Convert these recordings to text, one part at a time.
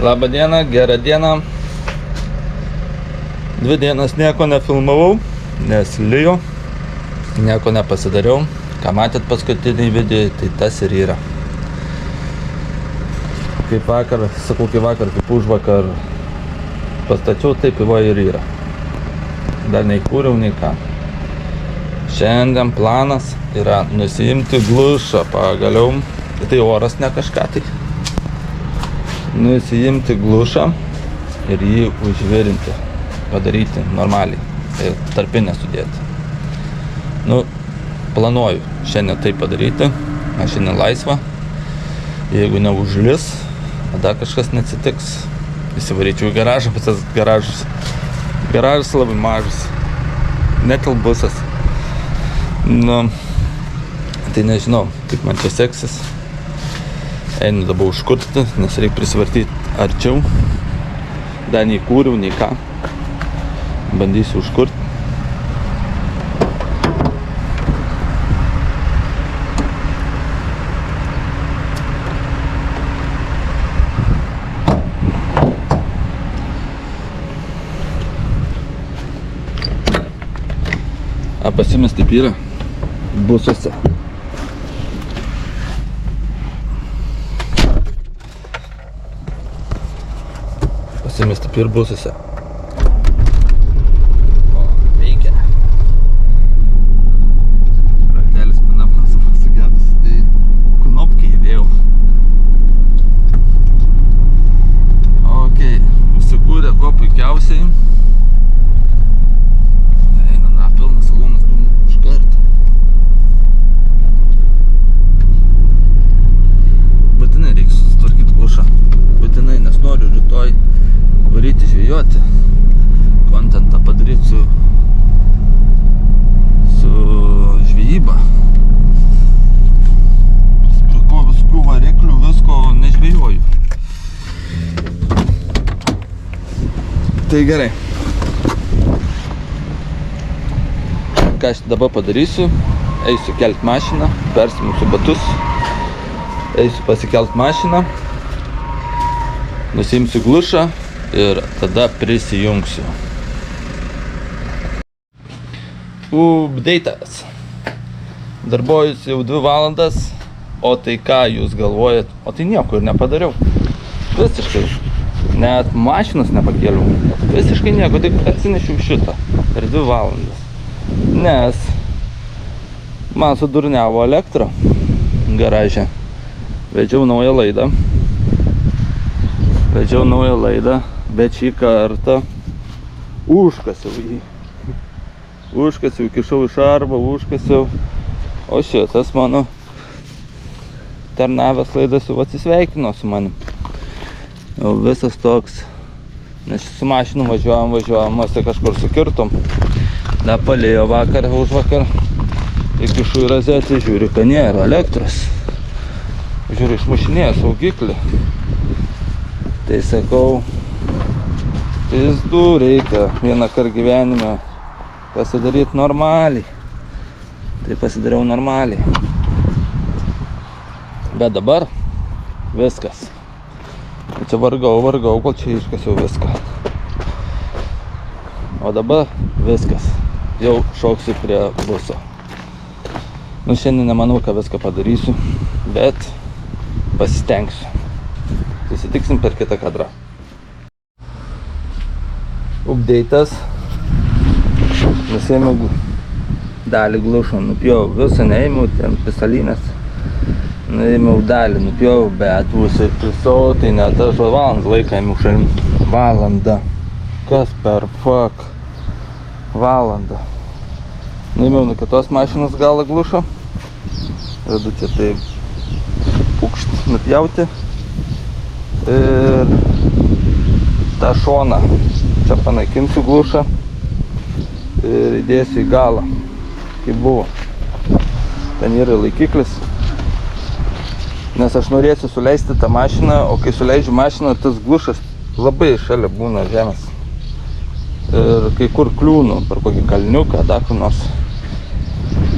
Labą dieną, gerą dieną. 2 dienas nieko nefilmavau, nes lijo. Nieko nepasidariau. Ką matėt paskutinį video, tai tas ir yra. Kaip vakar, sakau kaip vakar, kaip užvakar pastačiau, taip va ir yra. Dar nei kūriau, nei ką. Šiandien planas yra nusiimti glušą pagaliau. Tai oras ne kažką tai. Nusiimti glušą ir jį užvirinti, padaryti normaliai, tai tarpinę sudėti. Planuoju šiandien tai padaryti, aš šiandien laisva. Jeigu neužlis, tada kažkas neatsitiks. Įsivaryčiau į garažą, bet tas garažas labai mažas, netilbusas. Tai nežinau, kaip man čia seksis. Einu dabar užkurti, nes reikia prisivartyti arčiau. Dar nei kūriau, nei ką. Bandysiu užkurti. Pasimės taip yra busuose. Pasimės taip ir busuose. O, veikia. Raktelis panapas sugedus, tai knopkę įdėjau. Ok, užsikūrė kuo puikiausiai. Varyti žvejoti, kontentą padaryti su žvejyba. Prisipirkau viskų variklių, visko nežvejoju. Tai gerai. Ką aš dabar padarysiu? Eisiu kelt mašiną, persimusiu batus, eisiu pasikelt mašiną, nusiimsiu glušą ir tada prisijungsiu. Update'as. Darbuojusi jau 2 valandas, o tai ką jūs galvojat? O tai nieko ir nepadariau. Visiškai. Net mašinos nepakėliau. Visiškai nieko, tik atsinešiau šitą per 2 valandas. Nes man sudurniavo elektrą garaže. Vedžiau naują laidą. Bet šį kartą užkasiau jį. Įkišau į šarbą, užkasiau. O šitas mano tarnavęs laidas jau atsisveikino su manim. Jau visas toks. Nes su mašinu važiuojam, mes kažkur sukirtom. Da palėjo vakar, užvakar. Įkišau į rozetę, žiūriu, kad nėra elektros. Žiūriu, išmušinėja saugiklį. Tai sakau, pizdu reikia vieną kartą gyvenime pasidaryti normaliai. Tai pasidariau normaliai. Bet dabar viskas. Čia vargau, kol čia iškasiau viską. O dabar viskas. Jau šoksiu prie buso. Šiandien nemanau, kad viską padarysiu, bet pasistengsiu. Susitiksim per kitą kadrą. Update'as. Nusėmiau dalį glušo, nupjovau visą, neėmiau ten pisalinės. Nuėmiau dalį, nupjovau, bet užsipisau, tai net aš valandą laiką ėmiau šalim. Valandą. Kas per fuck? Valandą. Nuėmiau nuo kitos mašinos galą glušo. Radu čia taip pukšt nupjauti. Ir tą šoną čia panaikinsiu glušą ir įdėsiu į galą, kaip buvo. Ten yra laikiklis, nes aš norėsiu suleisti tą mašiną, o kai suleidžiu mašiną, tas glušas labai šalia būna žemės. Ir kai kur kliūnu per kokį kalniuką, dar kur nors.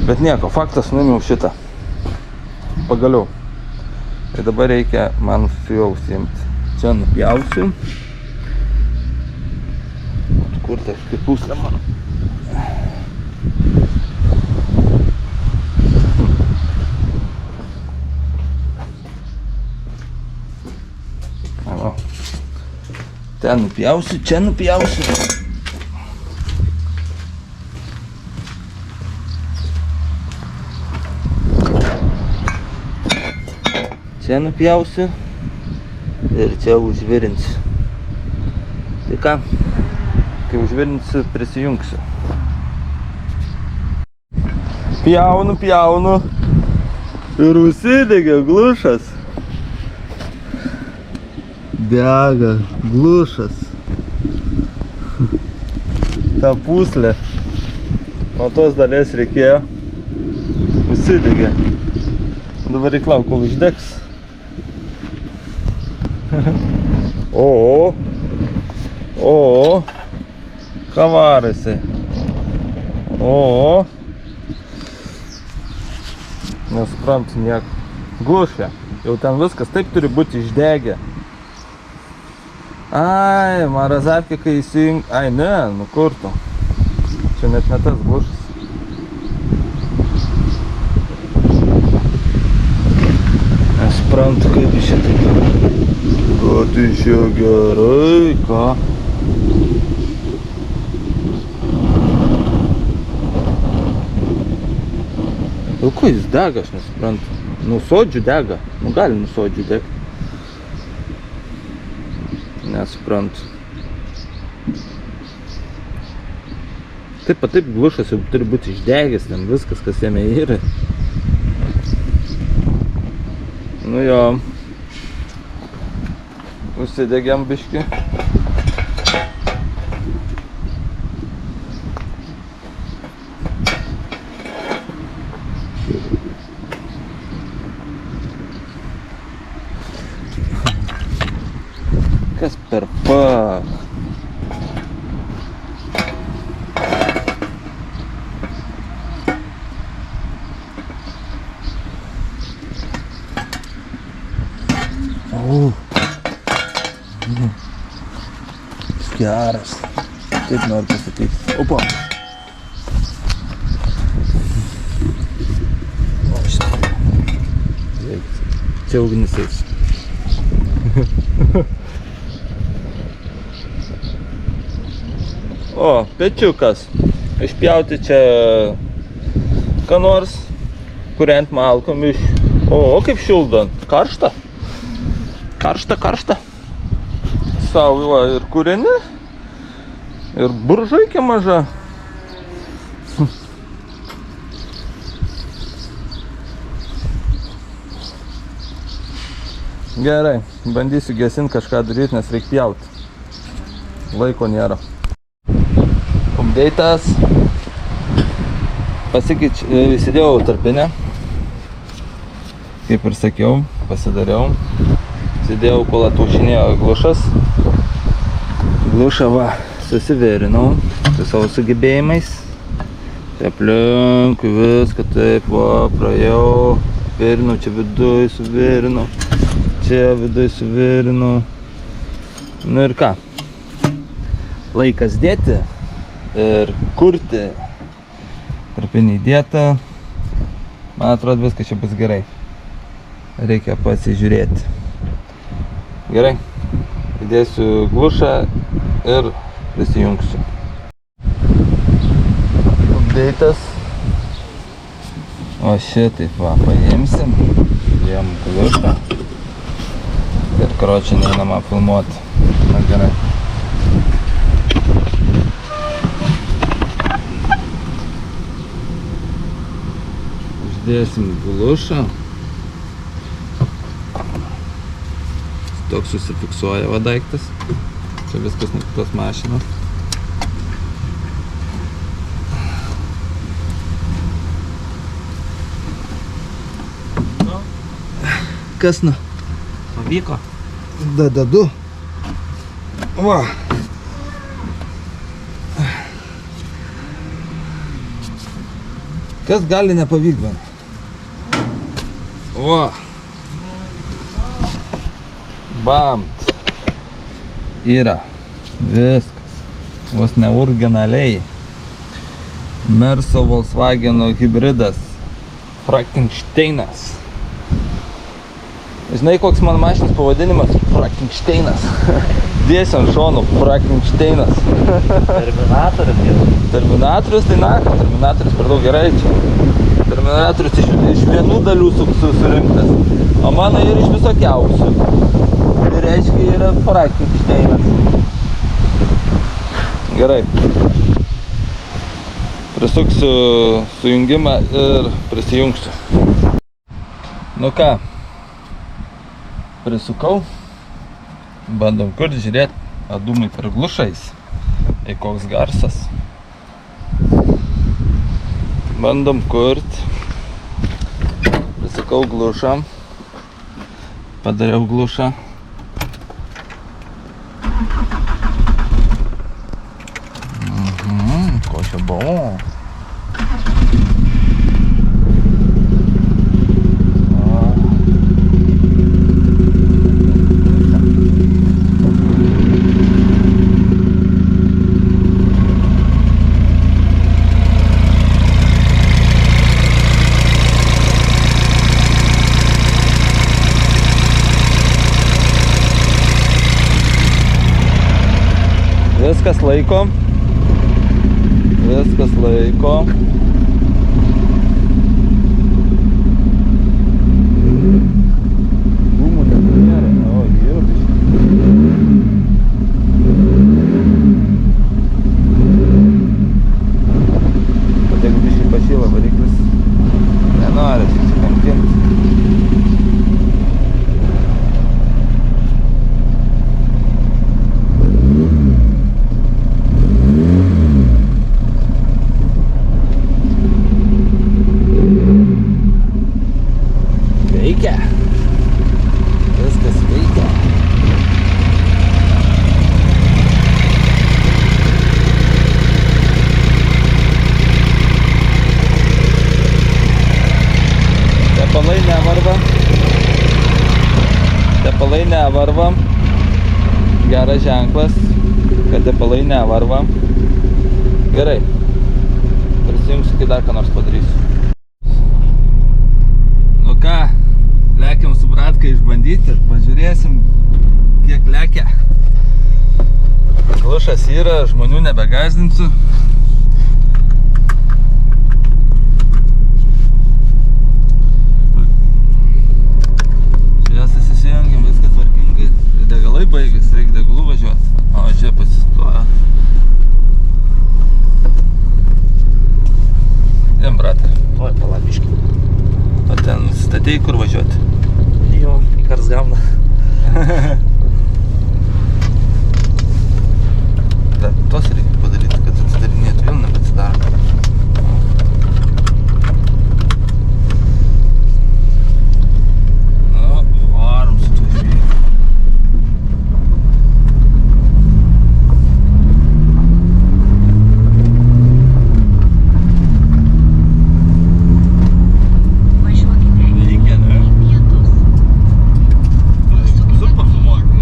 Bet nieko, faktas, nuėmiau šitą. Pagaliau. Tai dabar reikia man su juo užsiimti. Čia nupjausiu. Kur ta puslė mano? O. Ten nupjausiu, čia nupjausiu. Čia nupjausiu ir čia užvirinsiu. Tai ką, kai užvirinsiu, prisijungsiu. Pjaunu ir užsidegė glušas. Dega glušas. Ta puslė. Nuo tos dalies reikėjo. Užsidegė. Dabar reik lauk, kol uždegs. O, ką varasi? O, nesuprantu nieko. Glušia. Jau ten viskas taip turi būti išdegę. Ai, man razapkė, kai įsijung... Ai, ne, nu kur tu? Čia net ne tas glušas. Nesuprantu, kaip iš čia taip. Kad iš čia gerai, ką? O ko jis dega, aš nesuprantu. Nu, sodžių dega. Nu, gali nu sodžių degti. Nesuprantu. Taip glušas jau turi būti išdegęs, ten viskas, kas jame yra. Nu jo. Užsidegėm biškį. Kas per pak? Geras. Taip noriu pasakyti. Opa. O šitą. Čia ugnis eis. O, pečiukas. Išpjauti čia ką nors, kuriant malkom iš... O, kaip šildant. Karšta. Karšta. Sau va, ir kūreni. Ir buržuikė maža. Gerai, bandysiu gesinti kažką daryti, nes reikia pjauti. Laiko nėra. Update'as. Įsidėjau tarpinę. Kaip ir sakiau, pasidariau. Įsidėjau, kol ataušinėjo glušas. Glušą va, susivirinau su savo sugebėjimais. Čia aplink viską taip va, praėjau. Virinau, čia viduj suvirinau. Čia viduj suvirinau. Nu ir ką? Laikas dėti ir kurti. Tarpinį įdėta. Man atrodo, viskas čia bus gerai. Reikia pasižiūrėti. Gerai. Įdėsiu glušą ir prisijungsiu. Update'as. O šitaip va, paimsim. Dėjom glušą. Ir karočią neįnama filmuoti. Na gerai. Uždėsim glušą. Toks susifiksuoja va daiktas. Čia viskas nuo tos mašinos. Kas nu? Pavyko. Dedu. Va. Kas gali nepavykti man? Va. Bamt. yra. Viskas. Vos ne originaliai. Merso Volkswageno hybridas. Frankensteinas. Žinai, koks man mašinos pavadinimas? Frankensteinas. Dėsiu ant šonų. Frankensteinas. Terminatorius jau. Terminatorius tai Terminatorius per daug gerai čia. Terminatorius iš vienų dalių surinktas, o mano yra iš visokiausių. Tai reiškia yra Frankensteinas. Gerai. Prisuksiu sujungimą ir prisijungsiu. Nu ką, prisukau. Bandom kurti, žiūrėti, dūmai per glušais. Tai koks garsas. Bandom kurti. Prisukau glušą. Padariau glušą. Ko čia buvo? Viskas laiko. Viskas laiko. Dūmų nėra. O, yra biškį. Bet jeigu biškį pašyla variklis, nenori atsikankinti. Veikia. Viskas veikia. Tepalai nevarva. Tepalai nevarva. Geras ženklas, kad tepalai nevarva. Gerai. Prisijungsiu, kai dar ką nors padarysiu. Nu ką, lekiam su bratka išbandyti, pažiūrėsim, kiek lekia. Glušas yra, žmonių nebegazdinsiu. Šviesas įsijungiam, viskas tvarkingai. Degalai baigės, reikia degalų važiuoti. O čia pasistoja. Jam, bratai. Oi, palabiški. O ten statėjai, kur važiuoti? Jo, į Karsgauną. Bet tos reikia padaryti, kad atsidarinėtų, vėl nebeatsidaro. Nu, varom su tuo žvėjai. Veikia, ne? Visur pafilmuoju.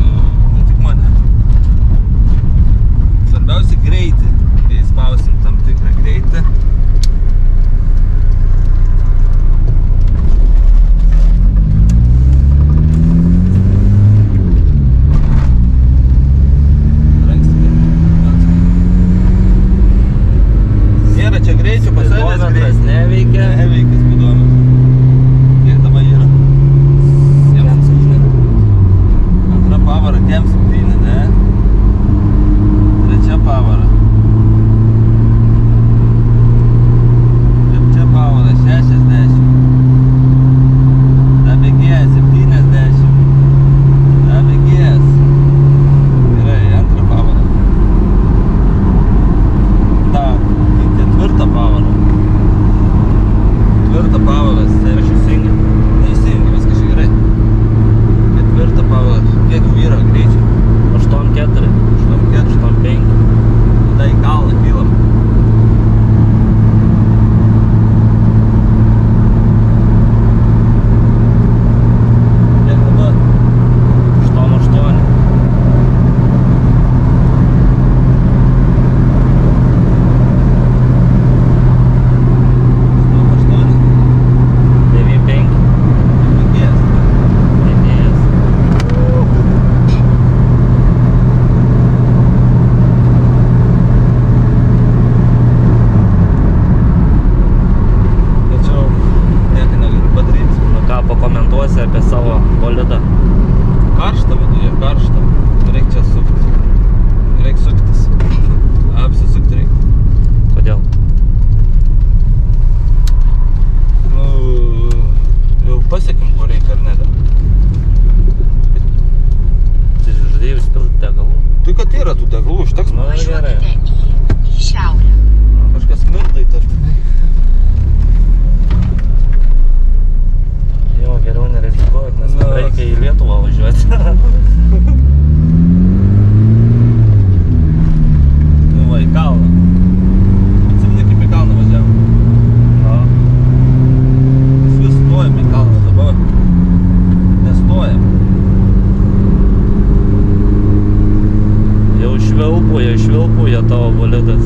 tilpauja tavo bolidas.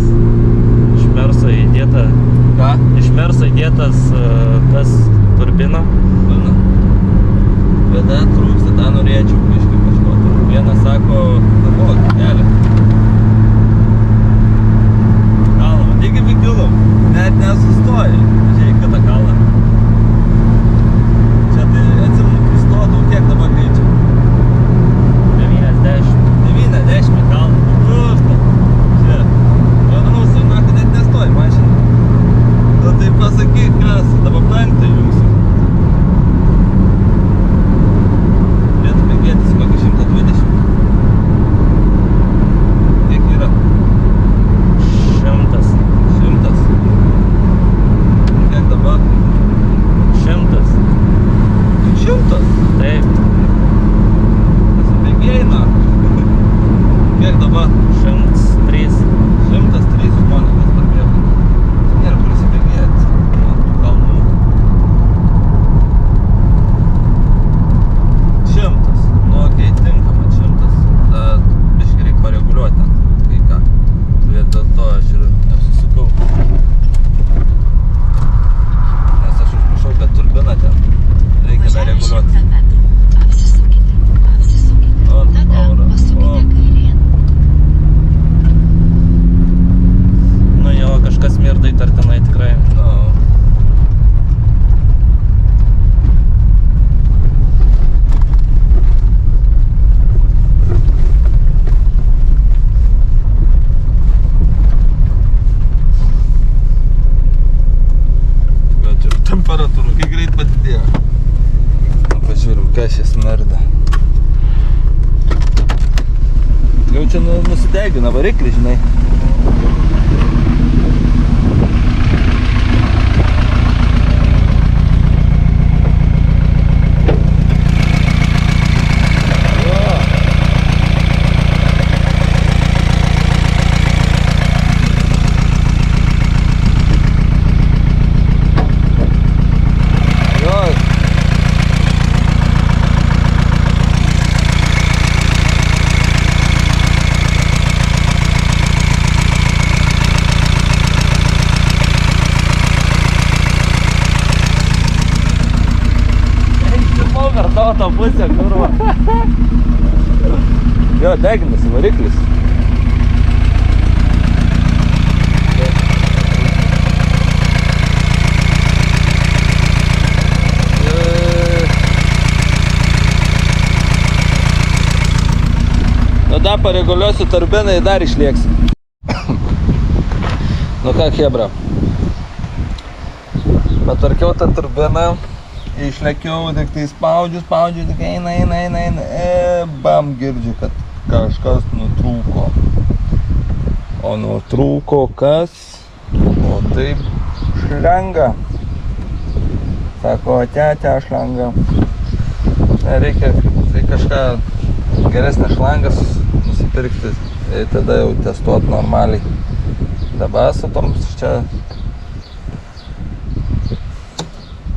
Iš Merso įdėta. Ką? Iš Merso įdėtas kas turbina. Bėda trūksta, tą norėčiau biškį kažko. Vienas sako, o, kelią. Kalną, taigi pikilom, net nesustoji. Žiūrėk, kitą kalną. Čia tai atsimenu, pristodau, kiek dabar greičiau? 90 kalną. Užta. Čia. Vadinausi, naką net nestoji mašina. Tu tai pasakyk, kas, dabar penktą jungsiu. Kokį 120? Kiek yra? 100. 100. Kiek dabar? 100. 100? Taip. Pasibėgėjai, na. Kiek dabar? 103. 103 žmonės vis parbėgo. Nėra prisibėgėjęs. Kalnų. 100. Nu, okei, tinkama 100. Ta biškį reik pareguliuoti ten, kai ką. Dėl to aš ir apsisukau. Nes aš užmušau, kad turbina ten reikia dar reguliuoti. O, paura. O, Nu jo, kažkas mirda įtartinai tikrai. no. Bet ir temperatūra, kai greit padidėjo. Nu, pažiūrim, kas šis merda. Jau čia nusidegina variklį, žinai. Per tavo pusę, kurva. Jo, deginasi variklis. Tada pareguliuosiu turbiną ir dar išlieksi. Nu ką, chebra. Patvarkiau tą turbiną. Išlekiau, tik tai spaudžiu, tik eina. Bam, girdžiu, kad kažkas nutrūko. O nutrūko kas? O taip šlenga. Sako, ate šlanga. Reikia kažką geresnę šlangas nusipirkti. Ir tada jau testuot normaliai. Dabar su toms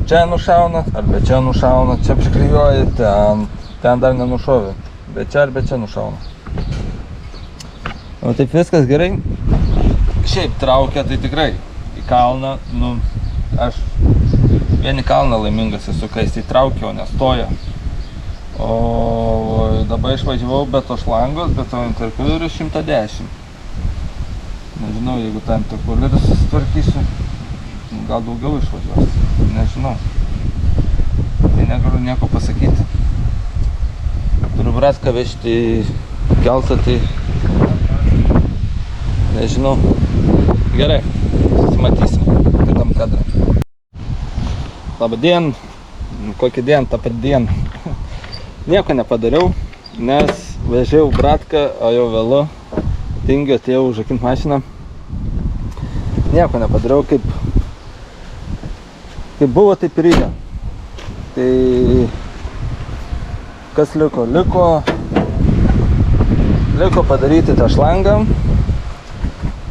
čia nušauna, arba čia nušauna, čia apšklijuoji, ten dar nenušovė, bet čia arba čia nušauna. O taip viskas gerai. Šiaip traukia, tai tikrai į kalną, nu, aš vien į kalną laimingas esu, kai jis įtraukia, o nestoja. O dabar išvažiavau be to šlangos, be to interkulierius 110. Nežinau, jeigu tą interkulierius susitvarkysiu, gal daugiau išvažiuos. Nežinau. Tai negaliu nieko pasakyti. Turiu braską vežti kelsą, tai nežinau. Gerai, susimatysim kitam kadrą. Labą dieną. Kokį dieną, tą pat dieną. Nieko nepadariau, nes vežiau bratką, o jau vėlu. Tingiu, atėjau užrakint mašiną. Nieko nepadariau, kaip buvo, taip ir yra. Tai kas liko? Liko padaryti tą šlangą.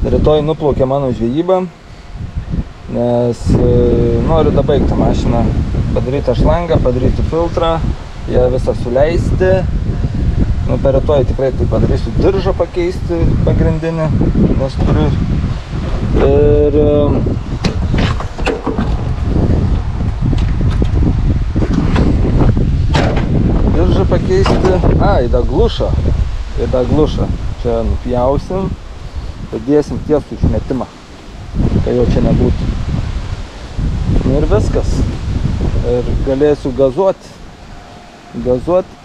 Rytoj nuplaukė mano žvejyba, nes noriu dabaigti mašiną. Padaryti tą šlangą, padaryti filtrą, ją visą suleisti. Nu, per rytoj tikrai tai padarysiu diržą pakeisti pagrindinį, nes turiu ir diržą pakeisti, į daglušą, čia nupjausim, padėsim tiesų išmetimą, kai jo čia nebūtų. Nu ir viskas, ir galėsiu gazuot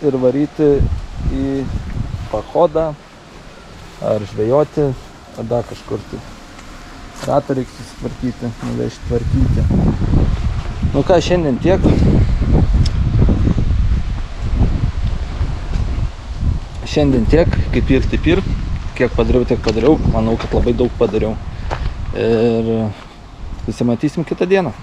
ir varyti į pachodą, ar žvejoti, ar dar kažkur tai. Ratą reikia susitvarkyti, nuvežti tvarkyti. Nu ką, šiandien tiek. Kaip ir taip ir. Kiek padariau, tiek padariau. Manau, kad labai daug padariau. Ir susimatysim kitą dieną.